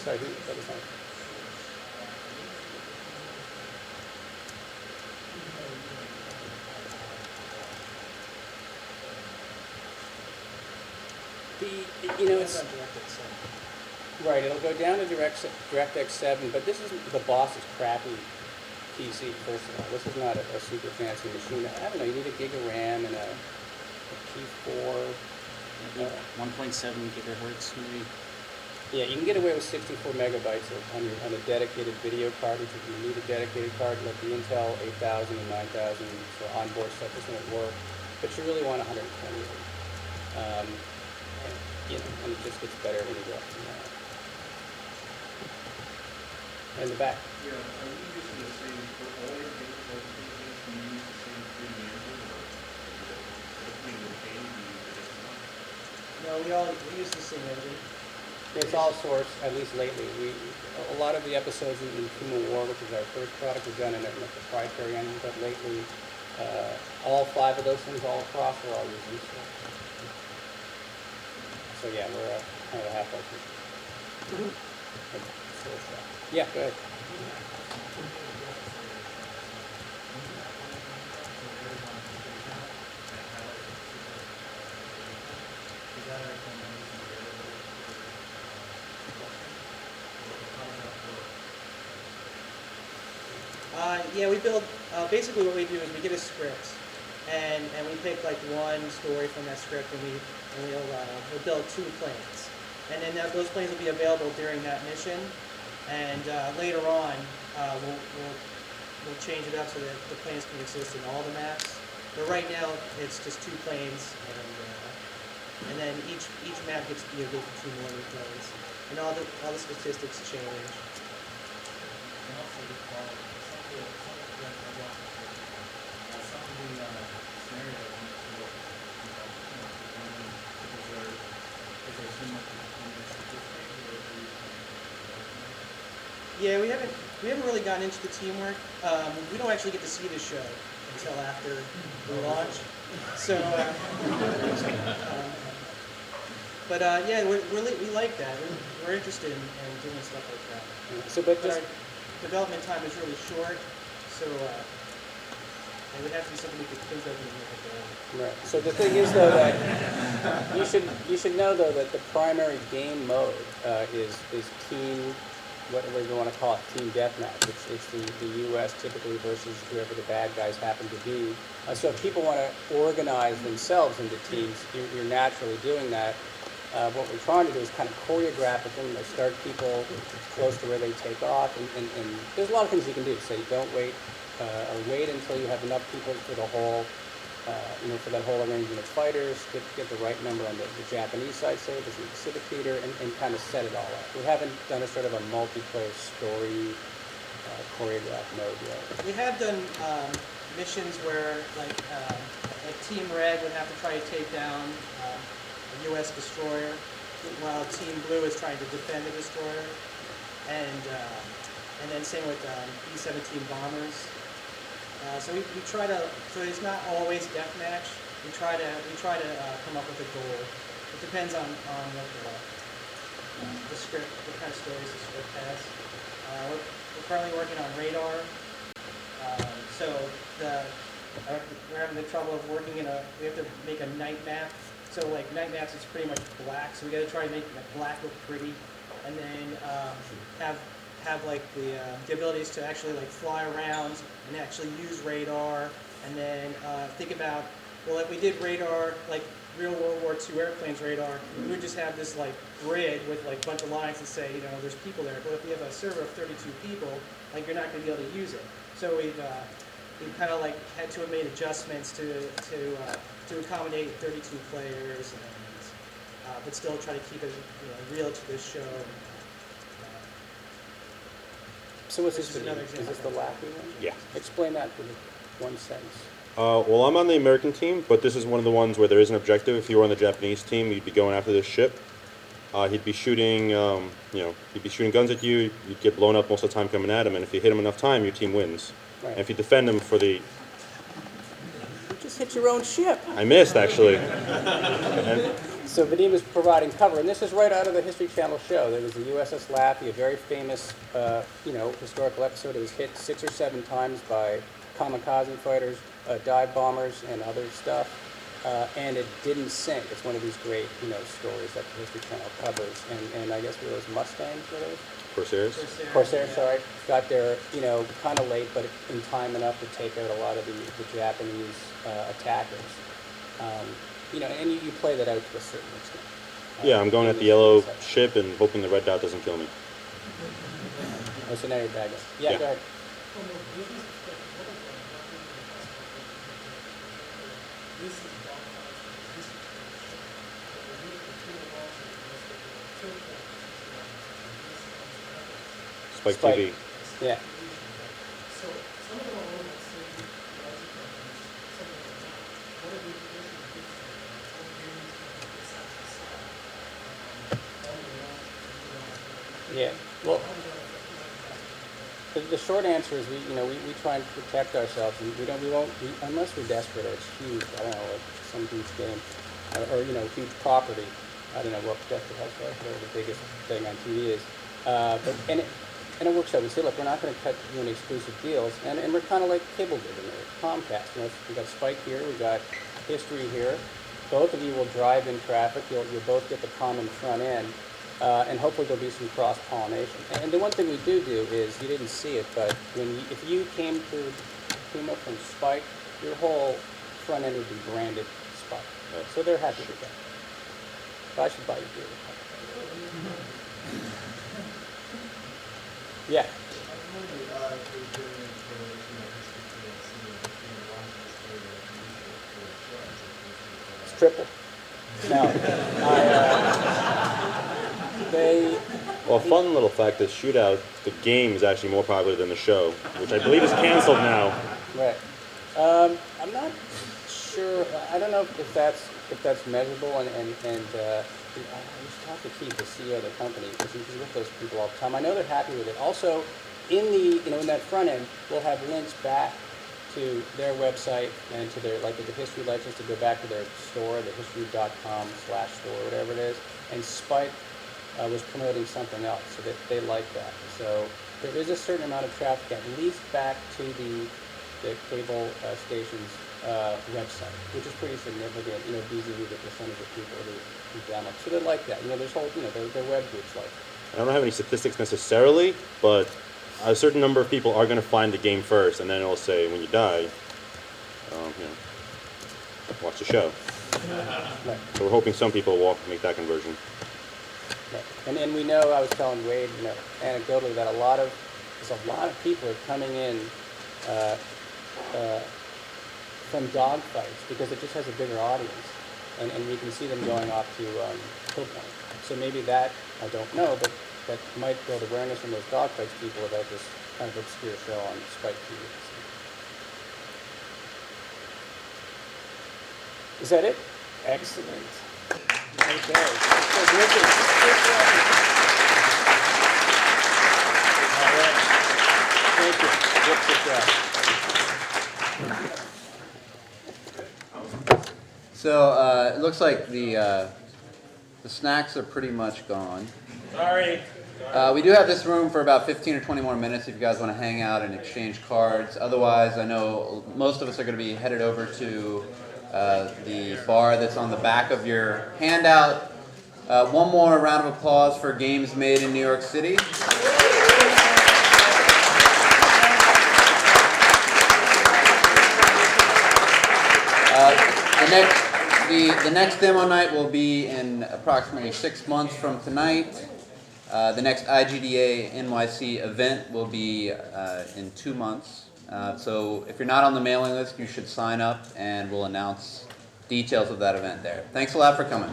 Sorry, that was not. It's right. It'll go down to DirectX 7, but this is the boss's crappy PC. First of all, this is not a super fancy machine. I don't know. You need a gig of RAM and a P4. 1.7 gigahertz, maybe. Yeah, you can get away with 64 megabytes on a dedicated video card. If you need a dedicated card, like the Intel 8000 and 9000 for onboard stuff, this won't work. But you really want 128. And it just gets better when you go up from that. In the back. Yeah, are you using the same for all your capabilities? Do you use the same 3D engine, or between the game, do you use a different one? No, we use the same engine. It's all source, at least lately. A lot of the episodes in Human War, which is our first product, was done in a proprietary engine, but lately, all 5 of those things all across are all using source. So yeah, we're kind of a half-life. Yeah, go ahead. Yeah, we build, basically what we do is we get a script, and we pick like one story from that script, and we'll build 2 planes. And then those planes will be available during that mission, and later on, we'll change it up so that the planes can exist in all the maps. But right now, it's just 2 planes, and then each map gets to be able to 2 more planes, and all the statistics change. Yeah, we haven't really gotten into the teamwork. We don't actually get to see the show until after we launch. So, yeah, we like that. We're interested in doing stuff like that. So, but our development time is really short, so it would have to be something we could think of and make it down. Right. So the thing is, though, that you should know, though, that the primary game mode is team, whatever you want to call it, team deathmatch. It's the U.S. typically versus whoever the bad guys happen to be. So if people want to organize themselves into teams, you're naturally doing that. What we're trying to do is kind of choreograph it, and start people close to where they take off. And there's a lot of things you can do. So you don't wait, or wait until you have enough people for the whole, for that whole arrangement of fighters. Get the right number on the Japanese side, say, there's an exhibit theater, and kind of set it all up. We haven't done a sort of a multiplayer story choreographed mode yet. We have done missions where, like Team Red would have to try to take down a U.S. destroyer, while Team Blue is trying to defend the destroyer, and then same with B-17 bombers. So we try to. So it's not always deathmatch. We try to come up with a goal. It depends on what the script, what kind of stories the script has. We're currently working on radar. So we're having the trouble of working in a. We have to make a night map. So like night maps is pretty much black. So we got to try to make the black look pretty, and then have like the abilities to actually like fly around and actually use radar, and then think about, well, if we did radar like real World War II airplanes radar, we would just have this like grid with like a bunch of lines that say, there's people there. But if we have a server of 32 people, like you're not going to be able to use it. So we've kind of like had to have made adjustments to accommodate 32 players, but still try to keep it real to this show. So what's this video? Is this the Lappy one? Yeah. Explain that in one sentence. Well, I'm on the American team, but this is one of the ones where there is an objective. If you were on the Japanese team, you'd be going after this ship. He'd be shooting, he'd be shooting guns at you. You'd get blown up most of the time coming at him, and if you hit him enough time, your team wins. Right. And if you defend him for the... You just hit your own ship. I missed, actually. And So Vadim is providing cover, and this is right out of the History Channel show. There was the USS Laffey, a very famous, historical episode. It was hit 6 or 7 times by kamikaze fighters, dive bombers, and other stuff, and it didn't sink. It's one of these great, stories that the History Channel covers. And I guess were those Mustangs, were those? Corsairs? Corsair, sorry, got there, kind of late, but in time enough to take out a lot of the Japanese attackers. And you play that out to a certain extent. Yeah, I'm going at the yellow ship and hoping the red dot doesn't kill me. Oh, so now you're bad guy. Yeah, Yeah. go ahead. Spike Spike. TV. Yeah. Yeah. Well, the short answer is we try and protect ourselves, and we won't unless we're desperate or it's huge. I don't know, like some huge game, or huge property. I don't know what Desperate Housewives, whatever the biggest thing on TV is. And it works out. We say, look, we're not going to cut you any exclusive deals, and we're kind of like cable did in Comcast. We got Spike here, we got History here. Both of you will drive in traffic. You'll both get the common front end. And hopefully there'll be some cross-pollination. And the one thing we do is, you didn't see it, but if you came up from Spike, your whole front end would be branded Spike. Right. So they're happy with that. But I should buy you beer. Yeah. It's triple. No. Well, a fun little fact is Shootout, the game is actually more popular than the show, which I believe is canceled now. Right. I'm not sure. I don't know if that's measurable. And I used to talk to Keith, the CEO of the company, because he's with those people all the time. I know they're happy with it. Also, in that front end, we'll have links back to their website and to their the History Legends to go back to their store, the history.com/store, whatever it is. And Spike was promoting something else, so that they like that. So there is a certain amount of traffic, at least back to the cable station's website, which is pretty significant. Vis-a-vis the percentage of people who download. So they like that. There's whole, their web groups like that. I don't have any statistics necessarily, but a certain number of people are going to find the game first, and then it'll say when you die, watch the show. Right. So we're hoping some people will make that conversion. Right. And we know, I was telling Wade, anecdotally, that a lot of people are coming in from Dogfights because it just has a bigger audience, and we can see them going off to Kill Point. So maybe that, I don't know, but that might build awareness in those Dogfights people about this kind of obscure show on Spike TV. Is that it? Excellent. Okay. So, Richard, all right. Thank you. Good job. So it looks like the snacks are pretty much gone. Sorry. We do have this room for about 15 or 20 more minutes if you guys want to hang out and exchange cards. Otherwise, I know most of us are going to be headed over to the bar that's on the back of your handout. One more round of applause for Games Made in New York City. The next demo night will be in approximately 6 months from tonight. The next IGDA NYC event will be in 2 months. So if you're not on the mailing list, you should sign up and we'll announce details of that event there. Thanks a lot for coming.